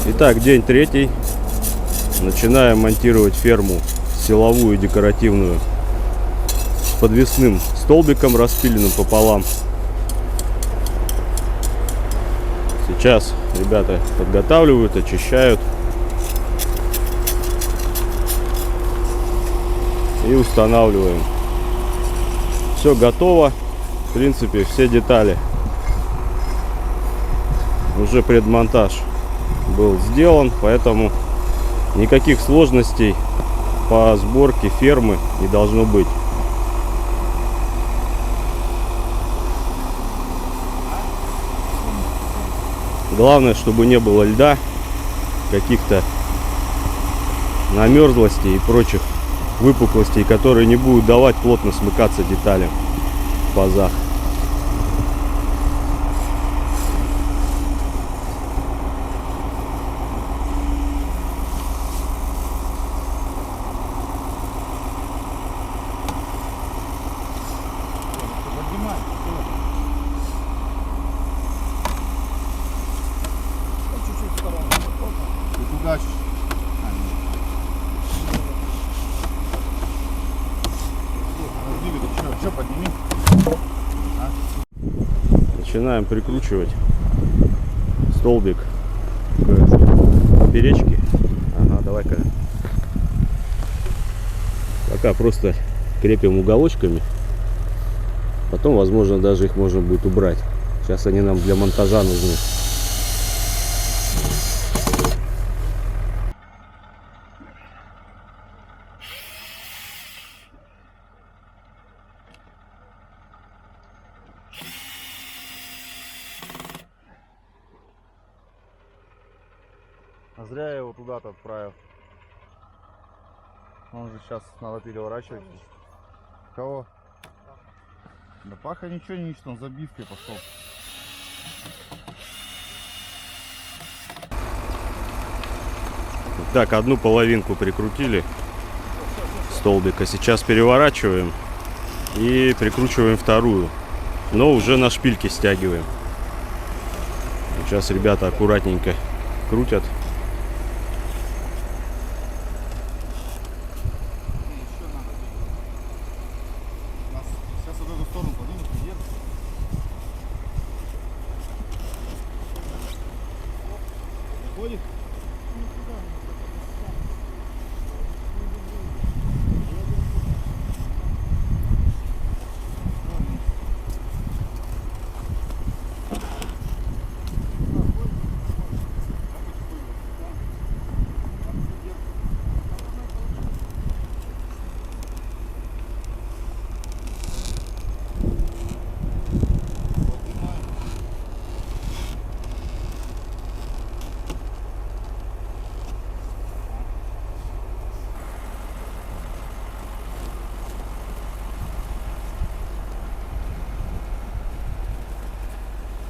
Итак, день третий. Начинаем монтировать ферму силовую, декоративную, с подвесным столбиком, распиленным пополам. Сейчас ребята подготавливают, очищают и устанавливаем. Все готово. В принципе, все детали. Уже предмонтаж был сделан, поэтому никаких сложностей по сборке фермы не должно быть. Главное, чтобы не было льда, каких-то намерзлостей и прочих выпуклостей, которые не будут давать плотно смыкаться деталям в пазах. Начинаем прикручивать столбик к поперечке. Ага, давай-ка. Пока просто крепим уголочками. Потом, возможно, даже их можно будет убрать. Сейчас они нам для монтажа нужны. А зря я его туда-то отправил. Он же сейчас надо переворачивать. Кого? Да Паха ничего не ищет, он забивкой пошел. Так, одну половинку прикрутили столбика. Сейчас переворачиваем и прикручиваем вторую. Но уже на шпильке стягиваем. Сейчас ребята аккуратненько крутят.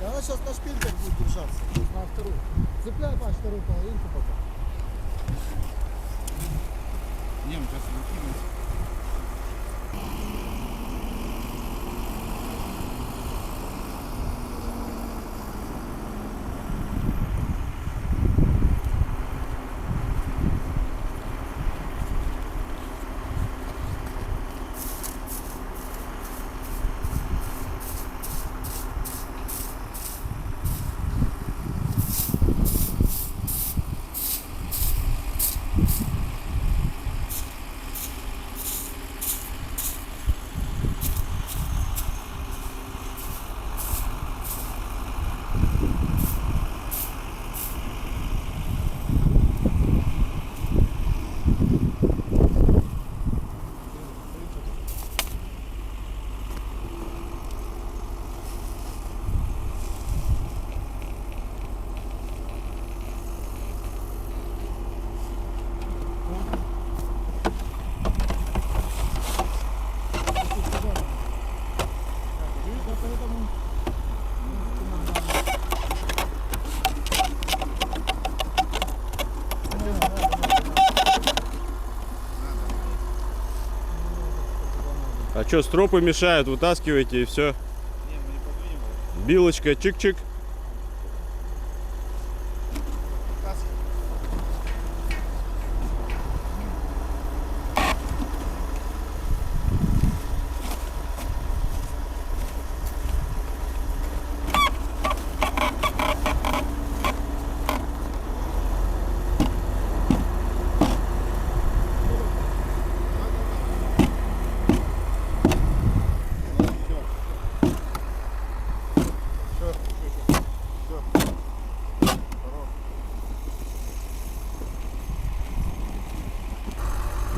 Она сейчас на шпильках будет держаться, на вторую. Цепляй, Паш, вторую половинку пока. Не, мы сейчас выкинем. А что, стропы мешают, вытаскивайте и все. Билочка, чик-чик.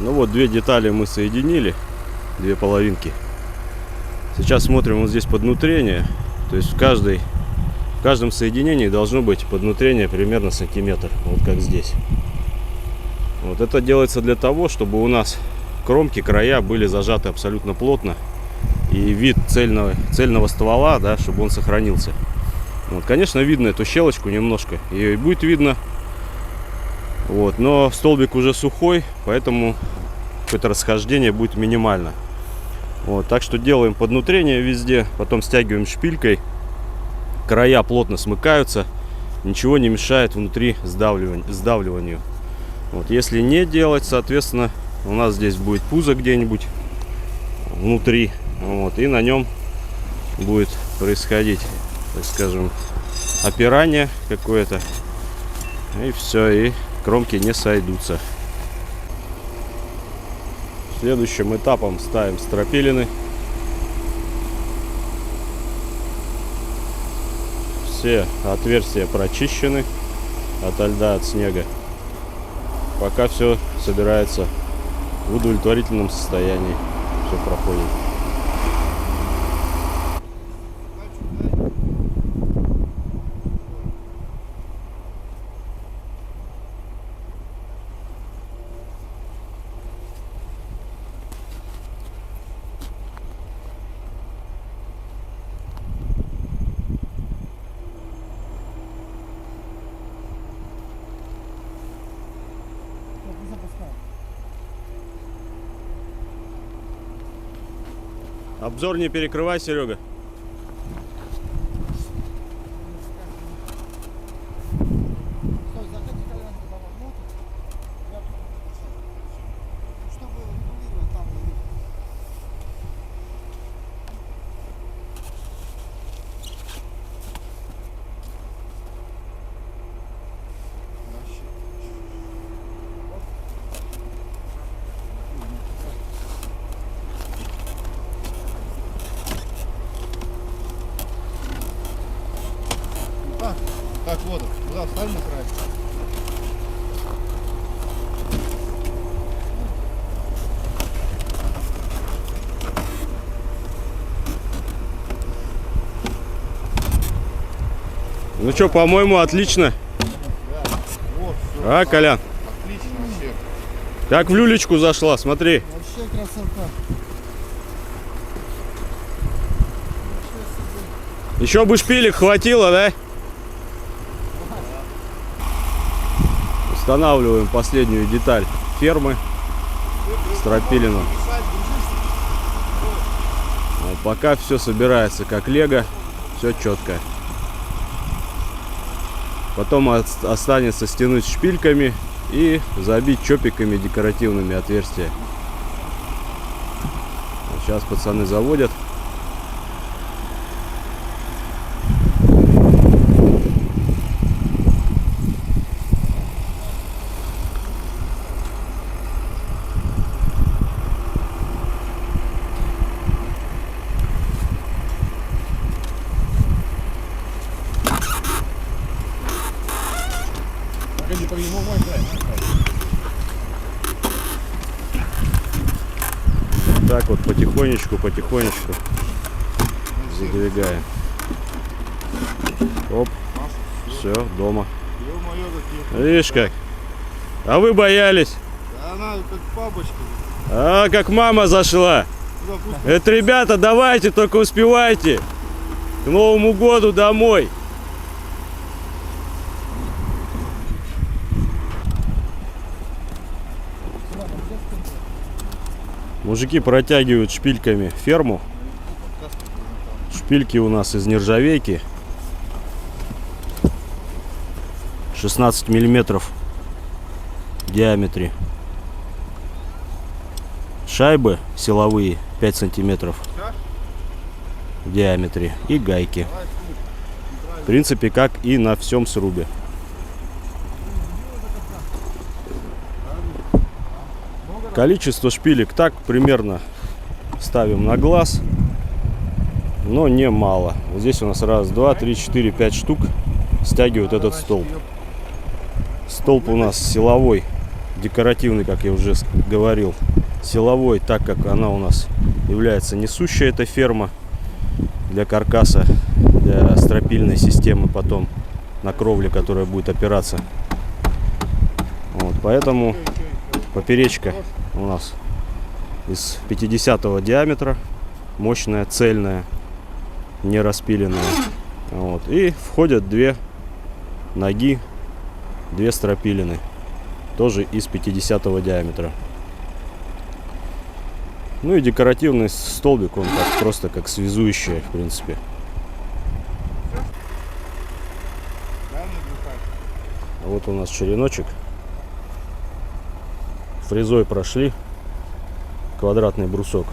Ну вот, две детали мы соединили, две половинки. Сейчас смотрим вот здесь поднутрение. То есть в каждом соединении должно быть поднутрение примерно сантиметр, вот как здесь. Вот это делается для того, чтобы у нас кромки, края были зажаты абсолютно плотно. И вид цельного ствола, да, чтобы он сохранился. Вот, конечно, видно эту щелочку немножко, ее и будет видно. Вот, но столбик уже сухой, поэтому какое-то расхождение будет минимально. Вот, так что делаем поднутрение везде, потом стягиваем шпилькой. Края плотно смыкаются, ничего не мешает внутри сдавливанию. Вот, если не делать, соответственно, у нас здесь будет пузо где-нибудь внутри. Вот, и на нем будет происходить, так скажем, опирание какое-то. И все, и кромки не сойдутся. Следующим этапом ставим стропилины. Все отверстия прочищены ото льда, от снега. Пока все собирается в удовлетворительном состоянии. Все проходит. Не запускай. Обзор не перекрывай, Серега. Стой, заходи коленку давай внутрь. Я тут буду держать. Чтобы регулировать там. Так, вот, туда встань на край. Ну что, по-моему, отлично. Вот, все. А, Колян, Отлично вообще. как в люлечку зашла, смотри. Вообще красота. Еще бы шпилек хватило, да? Устанавливаем последнюю деталь фермы, стропилину. Вот, пока все собирается как лего, все четко. Потом останется стянуть шпильками и забить чопиками декоративными отверстия. Вот сейчас пацаны заводят. Так вот потихонечку задвигаем. Оп, все, дома. Ё-моё, какие. Видишь как? А вы боялись? Да она как папочка. А, как мама зашла. Туда пусть. Это, ребята, давайте, только успевайте к Новому году домой. Мужики протягивают шпильками ферму. Шпильки у нас из нержавейки. 16 миллиметров в диаметре. Шайбы силовые 5 сантиметров в диаметре. И гайки. В принципе, как и на всем срубе. Количество шпилек так примерно ставим на глаз, но не мало. Вот здесь у нас 1, 2, 3, 4, 5 штук стягивают этот столб. Столб у нас силовой декоративный, как я уже говорил, силовой, так как она у нас является несущая, эта ферма, для каркаса, для стропильной системы потом на кровле, которая будет опираться. Вот, поэтому поперечка у нас из 50 диаметра, мощная, цельная, не распиленная. Вот. И входят две ноги, две стропилины, тоже из 50 диаметра. Ну и декоративный столбик, он как, просто как связующая, в принципе. А вот у нас череночек. Фрезой прошли квадратный брусок.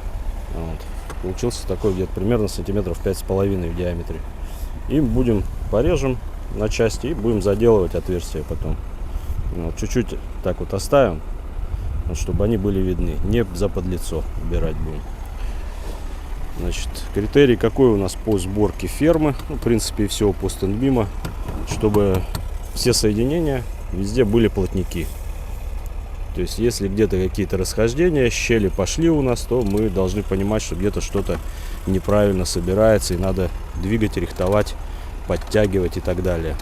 Вот. Получился такой где-то примерно сантиметров 5,5 в диаметре. И будем порежем на части и будем заделывать отверстия потом. Вот. Чуть-чуть так вот оставим, вот, чтобы они были видны. Не заподлицо убирать будем. Значит, критерий какой у нас по сборке фермы. Ну, в принципе, и всего по стендбима. Чтобы все соединения везде были плотники. То есть, если где-то какие-то расхождения, щели пошли у нас, то мы должны понимать, что где-то что-то неправильно собирается, и надо двигать, рихтовать, подтягивать и так далее.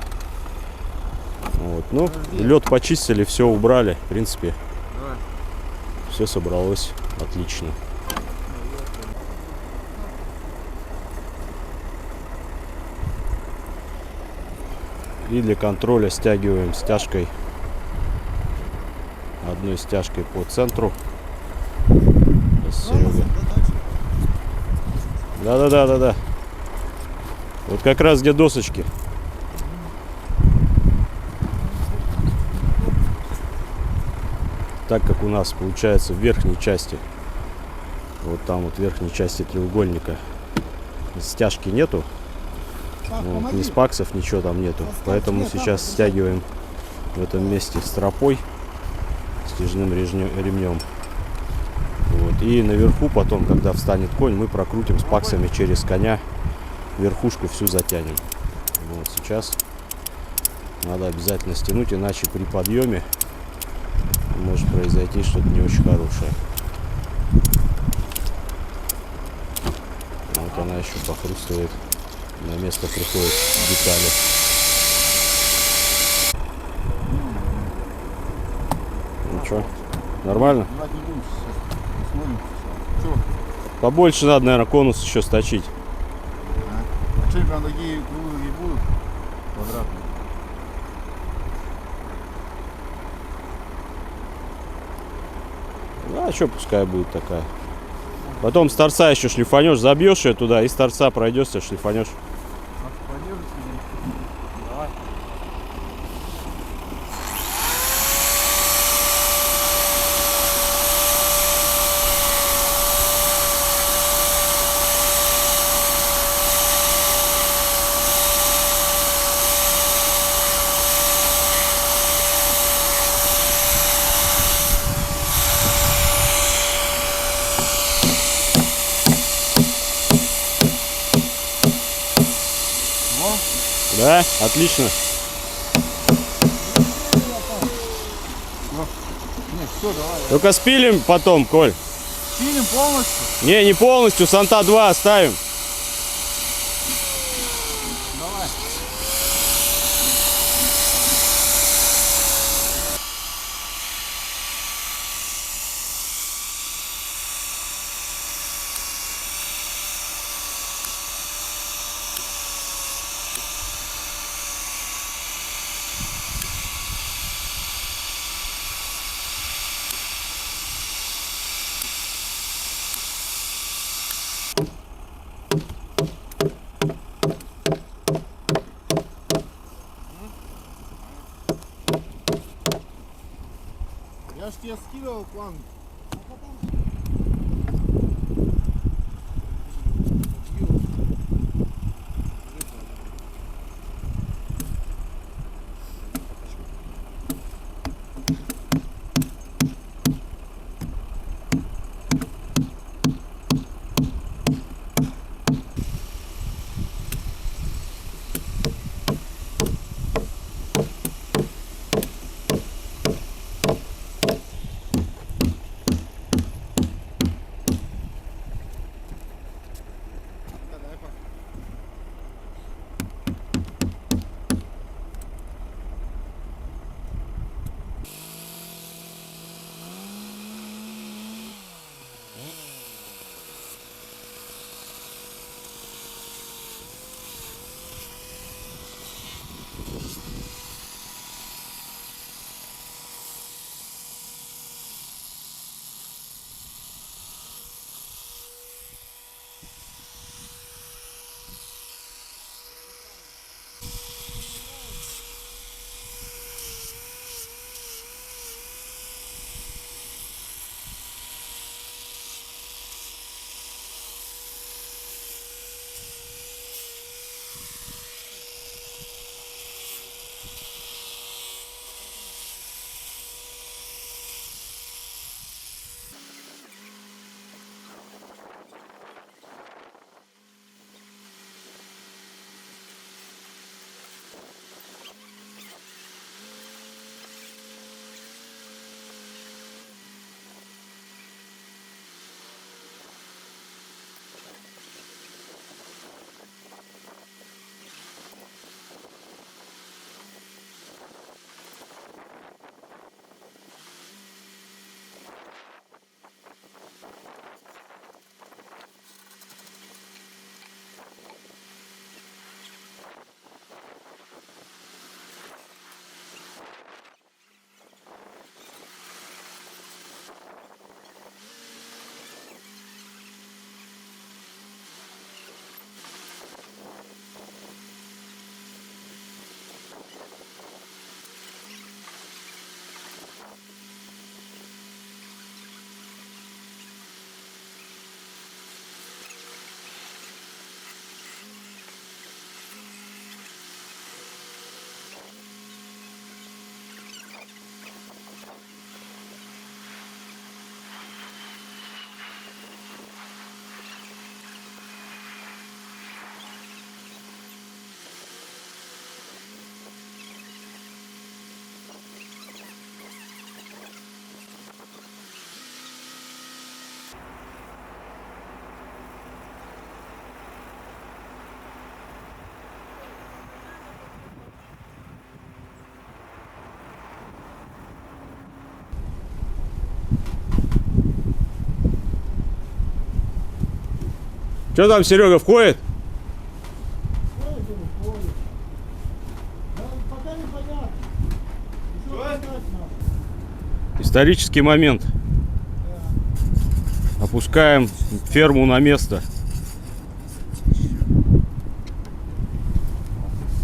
Вот. Ну, лед почистили, все убрали. В принципе, все собралось отлично. И для контроля стягиваем стяжкой. Одной стяжкой по центру. Серега. Да. Вот как раз где досочки. Так как у нас получается в верхней части, вот там вот в верхней части треугольника стяжки нету. Вот, ни спаксов, ничего там нету. Поэтому сейчас стягиваем в этом месте стропой, стяжным ремнем. Вот. И наверху потом, когда встанет конь, мы прокрутим спаксами через коня, верхушку всю затянем. Вот сейчас надо обязательно стянуть, иначе при подъеме может произойти что-то не очень хорошее. Вот она еще похрустывает, на место приходят детали. Ну что, нормально? Побольше надо, наверное, конус еще сточить. А что, прям такие круглые не будут? Квадратные. А что, пускай будет такая. Потом с торца еще шлифанешь, забьешь ее туда и с торца пройдешься, шлифанешь. Давай. Да, отлично. Нет, все, давай. Только спилим потом, Коль. Пилим полностью. Не полностью, санта 2 оставим. Давай. Я ж тебе скидывал план. Что там, Серега, входит? Ходит или ходит? Да, пока непонятно. Еще понять надо. Исторический момент. Опускаем ферму на место.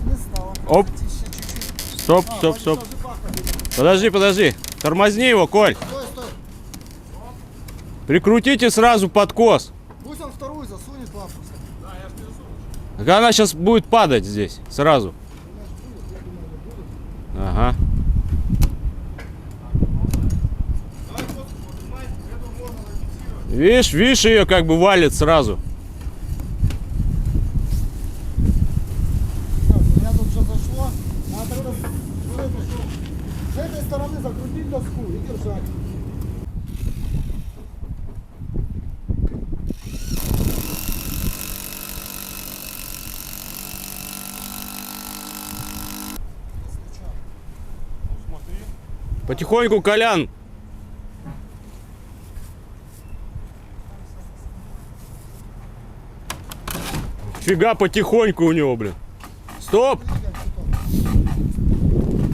Не стало. Оп. Чуть-чуть. Стоп, стоп, стоп. Подожди, подожди. Тормозни его, Коль. Стой, стой. Прикрутите сразу подкос. Пусть он вторую засунет лапу. Так она сейчас будет падать здесь сразу. Ага. Видишь ее как бы валит сразу. Так, у меня тут что зашло. Надо тогда с этой стороны закрутить доску и держать. Потихоньку, Колян. Фига потихоньку у него, блин. Стоп!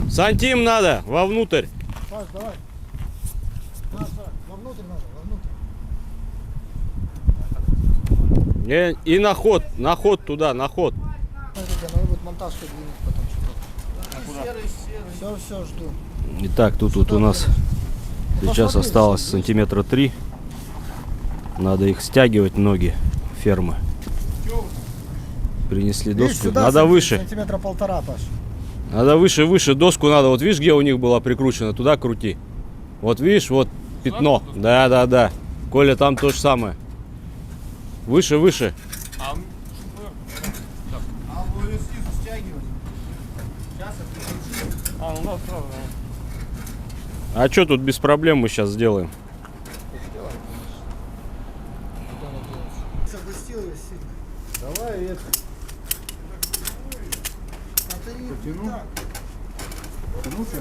Сантим надо вовнутрь. Паш, давай. Паш, вовнутрь надо, вовнутрь. И на ход туда, на ход. Смотрите, надо будет монтаж двинуть потом что-то. Все, жду. Итак, тут вот у нас сейчас осталось сантиметра 3. Надо их стягивать, ноги фермы. Принесли Видишь, доску. сюда Надо выше. Сантиметра 1,5, Паш. Надо выше доску надо. Вот видишь, где у них была прикручена, туда крути. Вот видишь, вот пятно. Да. Коля, там то же самое. Выше. А вы снизу стягивали? Сейчас это А что тут без проблем мы сейчас сделаем? Запустил ее сильно. Давай это. А ты не Потяну. так. Ну-ка.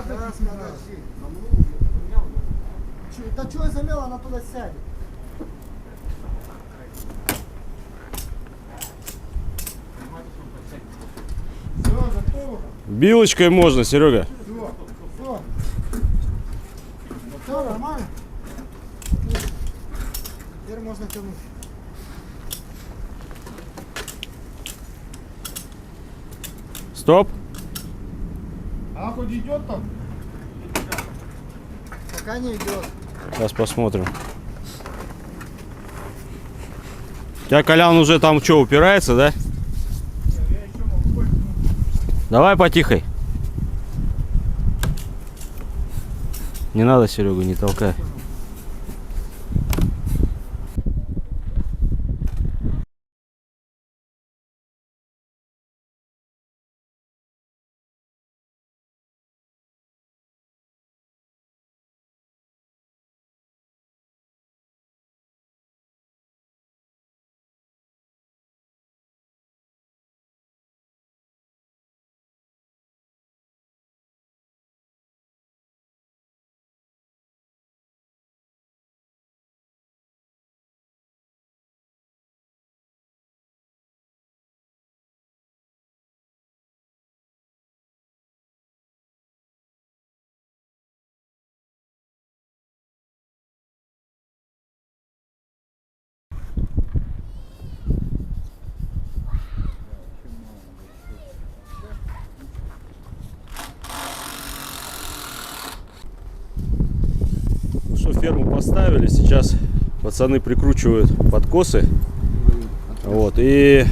Раз, подожди. Да что я замел, она туда сядет. Все, готово. Билочкой можно, Серега. Все. Все, нормально? Теперь можно тянуть. Стоп. А хоть идет там? Пока не идет. Сейчас посмотрим. У тебя, Колян, уже там что, упирается, да? Давай потихой. Не надо, Серегу, не толкай. Ну что, ферму поставили, сейчас пацаны прикручивают подкосы. Вот, и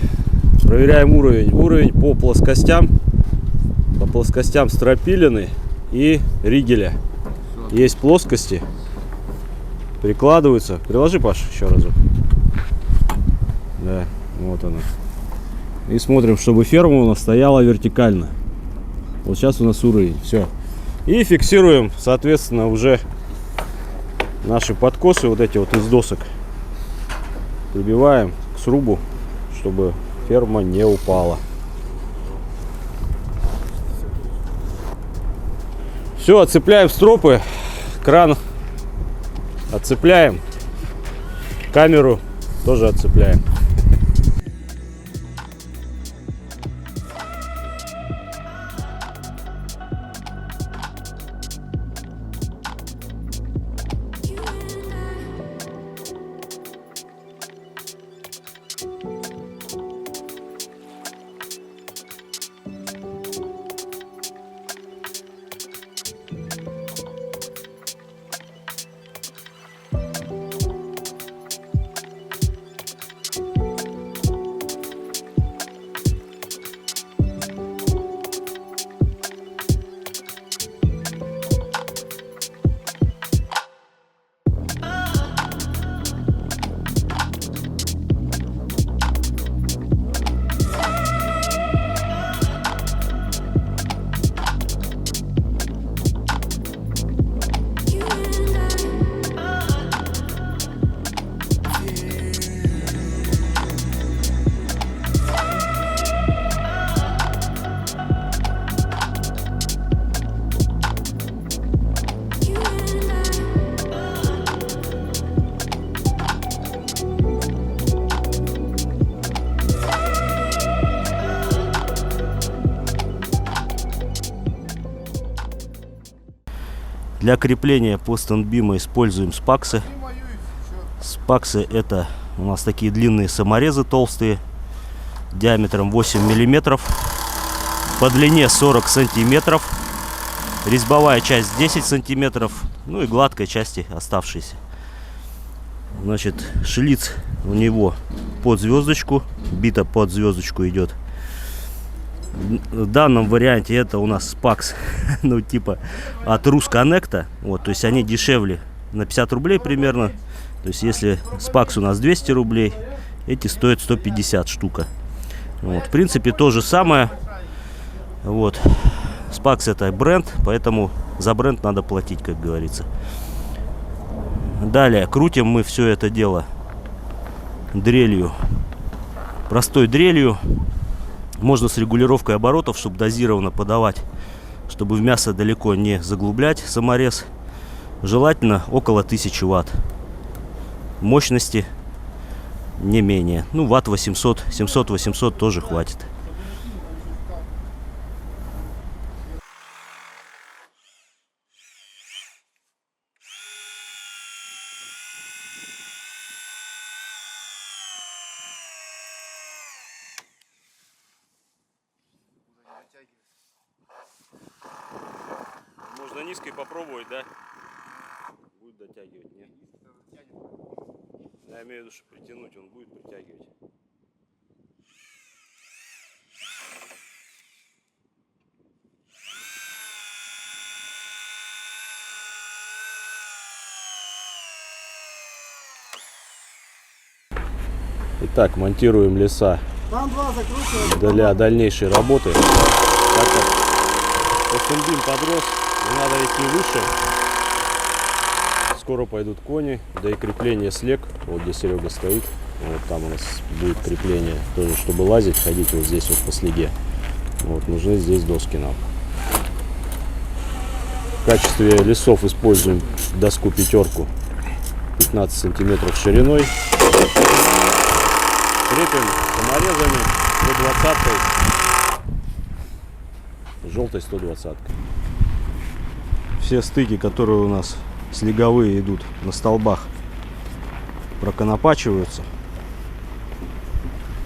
проверяем уровень. Уровень по плоскостям. По плоскостям стропилины и ригеля. Есть плоскости. Прикладываются. Приложи, Паш, еще разок. Да, вот она. И смотрим, чтобы ферма у нас стояла вертикально. Вот сейчас у нас уровень. Все. И фиксируем, соответственно, уже наши подкосы вот эти вот из досок. Прибиваем к срубу, чтобы ферма не упала. Все, отцепляем стропы, кран отцепляем, камеру тоже отцепляем. Для крепления постенбима используем спаксы. Спаксы — это у нас такие длинные саморезы толстые, диаметром 8 миллиметров, по длине 40 сантиметров, резьбовая часть 10 сантиметров, ну и гладкой части оставшиеся. Значит, шлиц у него под звездочку, бита под звездочку идет. В данном варианте это у нас спакс, ну типа от Русконнекта, вот, то есть они дешевле на 50 рублей примерно. То есть если спакс у нас 200 рублей, эти стоят 150 штука. Вот, в принципе то же самое. Вот, спакс это бренд, поэтому за бренд надо платить, как говорится. Далее крутим мы все это дело дрелью, простой дрелью. Можно с регулировкой оборотов, чтобы дозированно подавать, чтобы в мясо далеко не заглублять саморез. Желательно около 1000 ватт. Мощности не менее. Ну, ватт 800, 700-800 тоже хватит. Можно низкой попробовать, да? Будет дотягивать, нет? Я имею в виду, что притянуть он будет притягивать. Итак, монтируем леса для дальнейшей работы. Так как постенбим подрос, надо идти выше. Скоро пойдут кони, да и крепление слег. Вот где Серега стоит, вот там у нас будет крепление тоже, чтобы лазить, ходить вот здесь вот по слеге. Вот нужны здесь доски нам. В качестве лесов используем доску пятерку 15 сантиметров шириной. Крепим саморезами 120-й, желтой 120-й. Все стыки, которые у нас слеговые идут на столбах, проконопачиваются.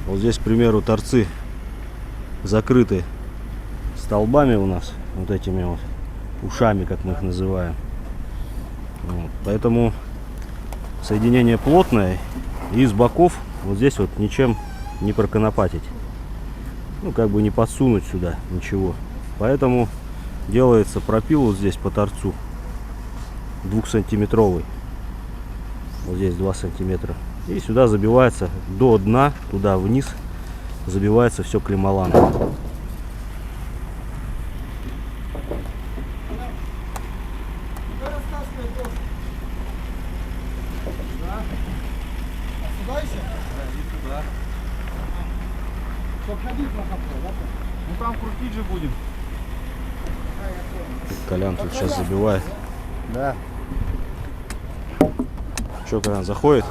Вот здесь, к примеру, торцы закрыты столбами у нас, вот этими вот ушами, как мы их называем. Вот. Поэтому соединение плотное, и с боков вот здесь вот ничем не проконопатить. Ну, как бы не подсунуть сюда ничего. Поэтому делается пропил вот здесь по торцу 2-сантиметровый. Вот здесь 2 сантиметра. И сюда забивается до дна, туда вниз забивается все клемоланом. Чтоб ходить на капот, да? Ну там крутить же будем. А, я понял. Колян тут сейчас забивает. Да. Че, Колян, заходит?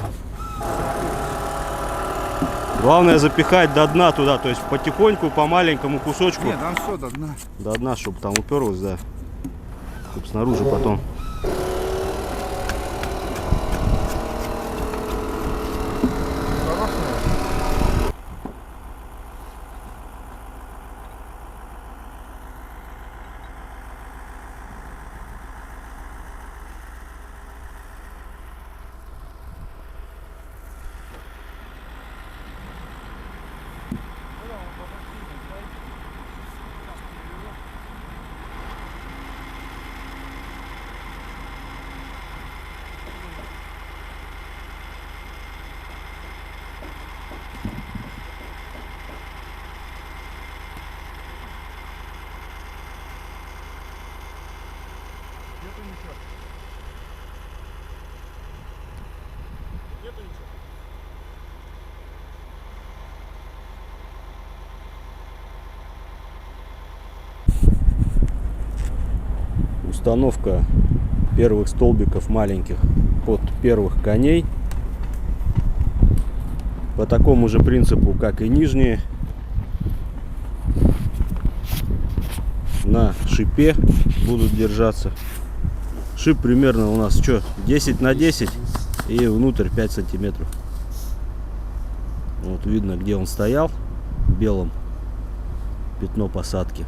Главное запихать до дна туда, то есть потихоньку, по маленькому кусочку. Нет, там все до дна. До дна, чтобы там уперлось, да. Чтобы снаружи потом. Установка первых столбиков маленьких под первых коней. По такому же принципу, как и нижние. На шипе будут держаться. Шип примерно у нас что, 10 на 10 и внутрь 5 сантиметров. Вот видно, где он стоял, белым пятно посадки.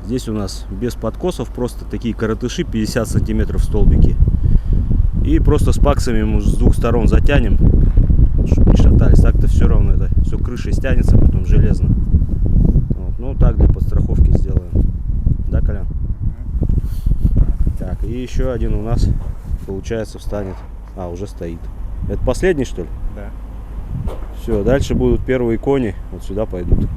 Здесь у нас без подкосов, просто такие коротыши, 50 сантиметров столбики. И просто с паксами мы с двух сторон затянем, чтобы не шатались. Так-то все равно это все крышей стянется, потом железно. Вот. Ну так для подстраховки сделаем. Да, Колян? Так, и еще один у нас, получается, встанет. А, уже стоит. Это последний, что ли? Да. Все, дальше будут первые кони, вот сюда пойдут.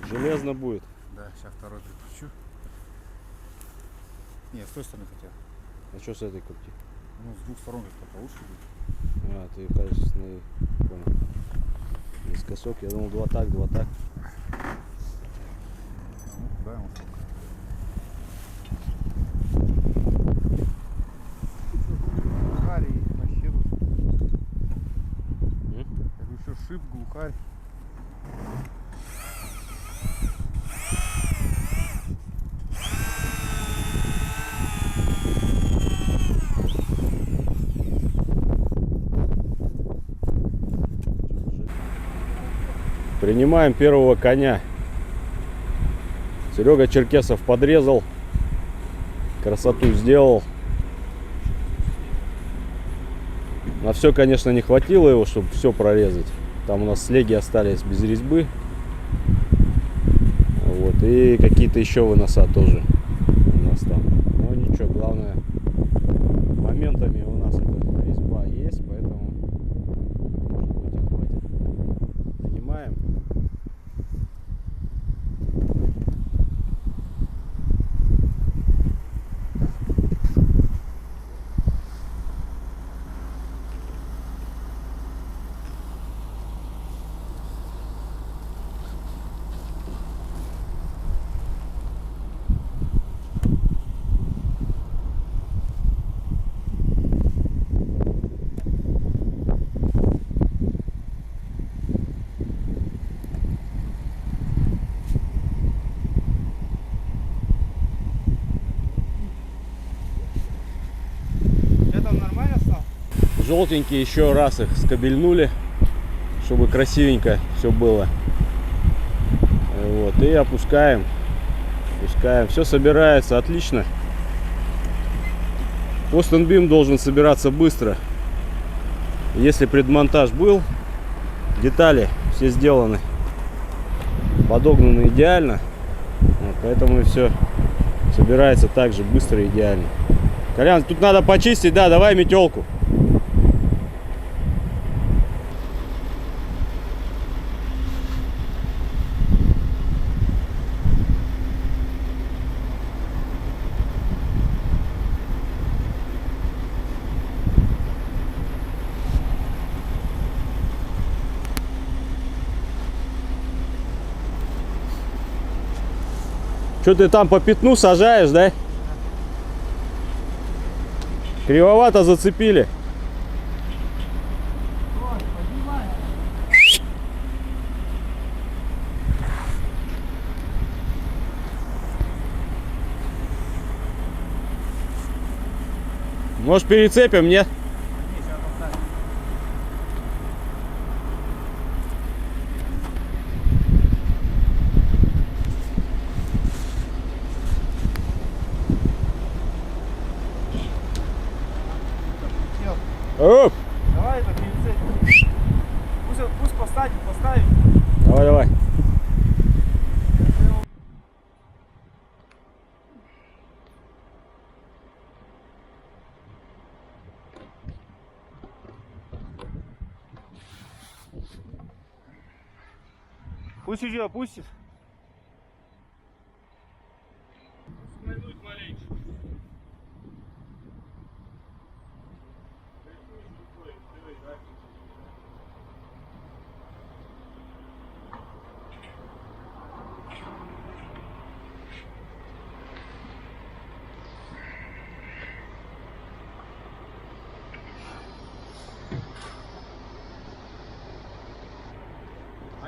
Железно будет. Да, сейчас второй прикручу. Нет, с той стороны хотел. А что с этой крути? Ну, с двух сторон как-то получше будет. А, ты качественный, понял. Наискосок, я думал, два так, два так. Ну, да, он глухарь и нащеру. Я говорю, еще шип, глухарь. Принимаем первого коня. Серега Черкесов подрезал, красоту сделал. На все, конечно, не хватило его, чтобы все прорезать. Там у нас слеги остались без резьбы. Вот, и какие-то еще выноса тоже у нас там. Но ничего, главное, моментами у нас эта резьба есть, поэтому может быть и хватит. Принимаем. Желтенькие еще раз их скобельнули, чтобы красивенько все было. Вот, и опускаем. Опускаем. Все собирается отлично. Пост-н-бим должен собираться быстро. Если предмонтаж был, детали все сделаны, подогнаны идеально. Вот, поэтому все собирается также быстро и идеально. Колян, тут надо почистить, да, давай метелку. Что ты там по пятну сажаешь, да? Кривовато зацепили. Может, перецепим, нет? Оп! Давай это перецепим. Пусть поставит. Давай, давай. Пусть уже опустит.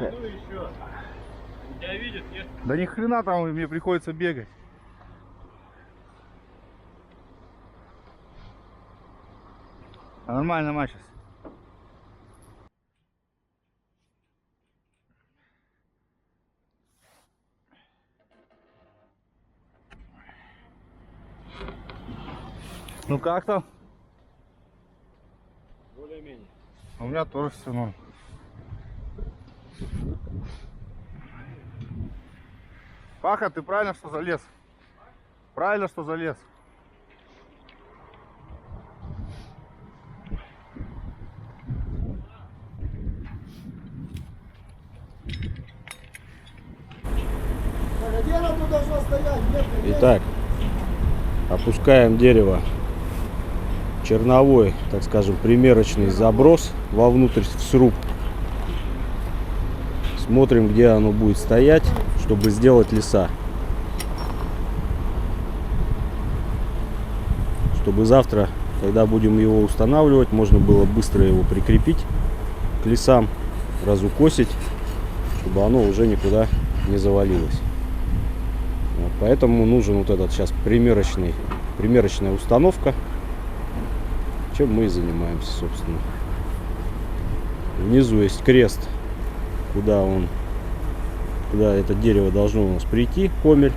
Ну еще. Тебя видят, нет? Да ни хрена там мне приходится бегать. А нормально, Маша. Ну как там? Более-менее. У меня тоже все норм. Паха, ты правильно, что залез? Правильно, что залез. Так, а где она тут должна стоять? Итак, опускаем дерево. Черновой, так скажем, примерочный заброс вовнутрь в сруб. Смотрим, где оно будет стоять, чтобы сделать леса. Чтобы завтра, когда будем его устанавливать, можно было быстро его прикрепить к лесам, разукосить, чтобы оно уже никуда не завалилось. Вот, поэтому нужен вот этот сейчас примерочная установка, чем мы и занимаемся, собственно. Внизу есть крест, куда это дерево должно у нас прийти, комель.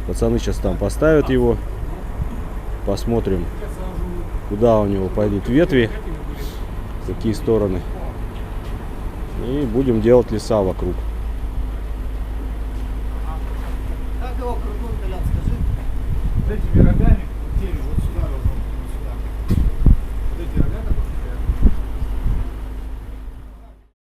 Пацаны сейчас там поставят его. Посмотрим, куда у него пойдут ветви, в какие стороны. И будем делать леса вокруг. Как его крутнуть, Колян, скажи? Вот этими рогами.